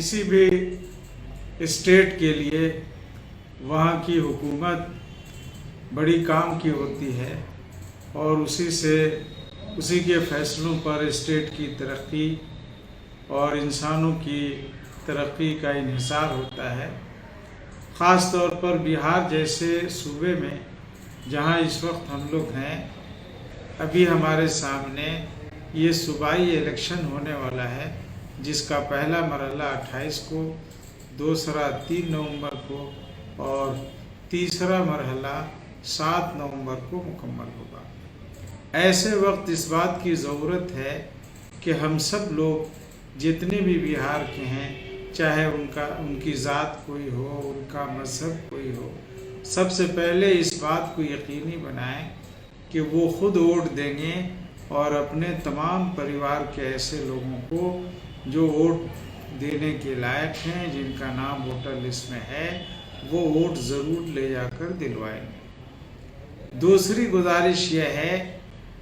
किसी भी स्टेट के लिए वहाँ की हुकूमत बड़ी काम की होती है और उसी के फैसलों पर स्टेट की तरक्की और इंसानों की तरक्की का इन्हिसार होता है। ख़ास तौर पर बिहार जैसे सूबे में जहाँ इस वक्त हम लोग हैं, अभी हमारे सामने ये सूबाई इलेक्शन होने वाला है, जिसका पहला मरहला 28 को, दूसरा 3 नवंबर को और तीसरा मरहला 7 नवंबर को मुकम्मल होगा। ऐसे वक्त इस बात की ज़रूरत है कि हम सब लोग जितने भी बिहार के हैं, चाहे उनकी ज़ात कोई हो, उनका मज़हब कोई हो, सबसे पहले इस बात को यकीनी बनाएं कि वो खुद वोट देंगे और अपने तमाम परिवार के ऐसे लोगों को जो वोट देने के लायक हैं, जिनका नाम वोटर लिस्ट में है, वो वोट ज़रूर ले जाकर दिलवाएंगे। दूसरी गुजारिश यह है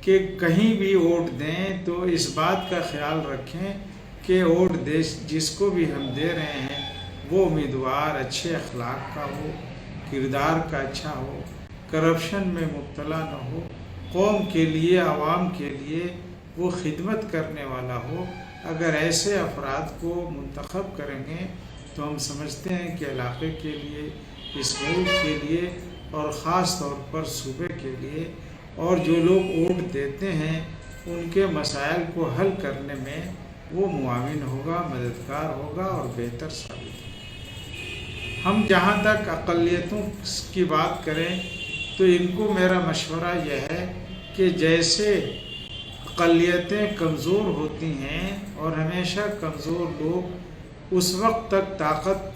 कि कहीं भी वोट दें तो इस बात का ख्याल रखें कि वोट जिसको भी हम दे रहे हैं वो उम्मीदवार अच्छे अखलाक का हो, किरदार का अच्छा हो, करप्शन में मुब्तला न हो, कौम के लिए, आवाम के लिए वो खिदमत करने वाला हो। अगर ऐसे अफराद को मुंतखब करेंगे तो हम समझते हैं कि इलाके के लिए, इस मुल्क के लिए और ख़ास तौर पर सूबे के लिए और जो लोग वोट देते हैं उनके मसाइल को हल करने में वो मुआविन होगा, मददगार होगा और बेहतर साबित होगा। हम जहाँ तक अक़लियतों की बात करें तो इनको मेरा मशवरा यह है कि जैसे अक़लियतें कमज़ोर होती हैं और हमेशा कमज़ोर लोग उस वक्त तक ताकत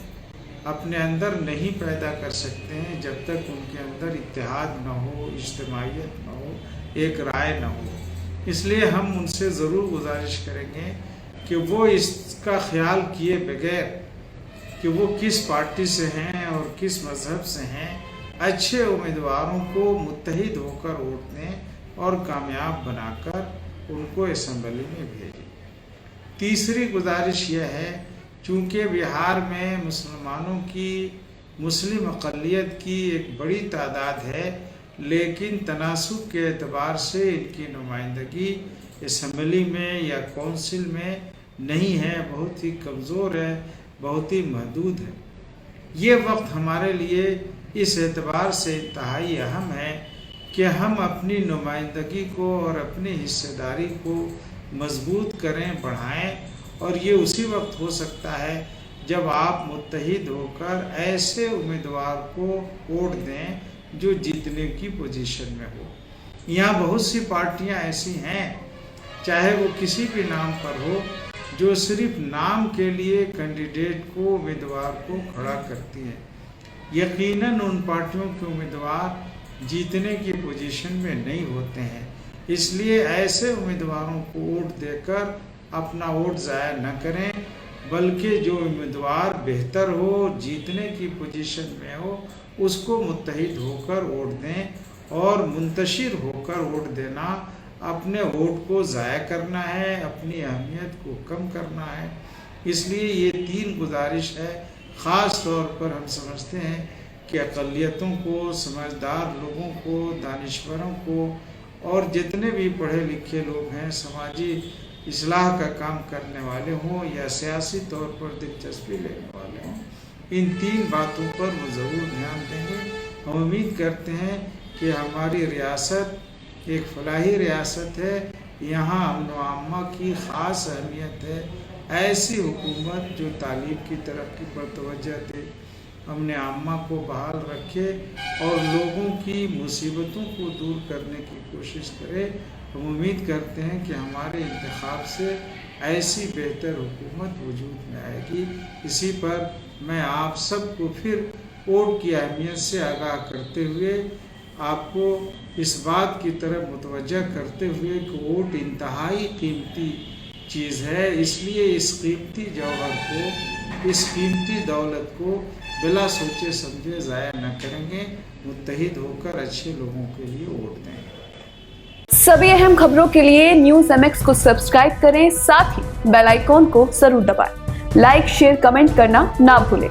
अपने अंदर नहीं पैदा कर सकते हैं जब तक उनके अंदर इत्तेहाद न हो, इज्तिमाइयत न हो, एक राय न हो। इसलिए हम उनसे ज़रूर गुजारिश करेंगे कि वो इसका ख्याल किए बगैर कि वो किस पार्टी से हैं और किस मज़हब से हैं, अच्छे उम्मीदवारों को मुत्तहिद होकर वोट दें और कामयाब बनाकर उनको असम्बली में भेजें। तीसरी गुजारिश यह है, चूँकि बिहार में मुस्लिम अक़लियत की एक बड़ी तादाद है, लेकिन तनासुब के एतबार से इनकी नुमाइंदगी असम्बली में या कौंसिल में नहीं है, बहुत ही कमज़ोर है, बहुत ही महदूद है। ये वक्त हमारे लिए इस एतबार से इंतहाई अहम है कि हम अपनी नुमाइंदगी को और अपनी हिस्सेदारी को मजबूत करें, बढ़ाएं। और ये उसी वक्त हो सकता है जब आप मुत्तहिद होकर ऐसे उम्मीदवार को वोट दें जो जीतने की पोजीशन में हो। यहाँ बहुत सी पार्टियाँ ऐसी हैं, चाहे वो किसी भी नाम पर हो, जो सिर्फ नाम के लिए कैंडिडेट को, उम्मीदवार को खड़ा करती हैं। यकीनन उन पार्टियों के उम्मीदवार जीतने की पोजीशन में नहीं होते हैं। इसलिए ऐसे उम्मीदवारों को वोट देकर अपना वोट ज़ाया न करें, बल्कि जो उम्मीदवार बेहतर हो, जीतने की पोजीशन में हो, उसको मुत्तहिद होकर वोट दें और मुंतशिर होकर वोट देना अपने वोट को ज़ाया करना है, अपनी अहमियत को कम करना है। इसलिए ये 3 गुजारिश है। ख़ास तौर पर हम समझते हैं कि अक़लियतों को, समझदार लोगों को, दानिश्वरों को और जितने भी पढ़े लिखे लोग हैं, समाजी इस्लाह का काम करने वाले हों या सियासी तौर पर दिलचस्पी लेने वाले हों, इन 3 बातों पर वो ज़रूर ध्यान देंगे। हम उम्मीद करते हैं कि हमारी रियासत एक फलाही रियासत है, यहाँ अमन व अम्मा की ख़ास अहमियत है। ऐसी हुकूमत जो तालीम की तरक्की पर तवज्जो दे, अमन अम्मा को बहाल रखे और लोगों की मुसीबतों को दूर करने की कोशिश करे। हम उम्मीद करते हैं कि हमारे इंतखाब से ऐसी बेहतर हुकूमत वजूद में आएगी। इसी पर मैं आप सबको फिर वोट की अहमियत से आगाह करते हुए, आपको इस बात की तरफ मुतवज्जह करते हुए कि वोट इंतहाई कीमती चीज़ है, इसलिए इस कीमती जौहर को, इस कीमती दौलत को बिला सोचे समझे ज़ाया न करेंगे, मुत्तहिद होकर अच्छे लोगों के लिए वोट देंगे। सभी अहम खबरों के लिए न्यूज़ MX को सब्सक्राइब करें, साथ ही बेल आइकॉन को जरूर दबाएं। लाइक शेयर कमेंट करना ना भूलें।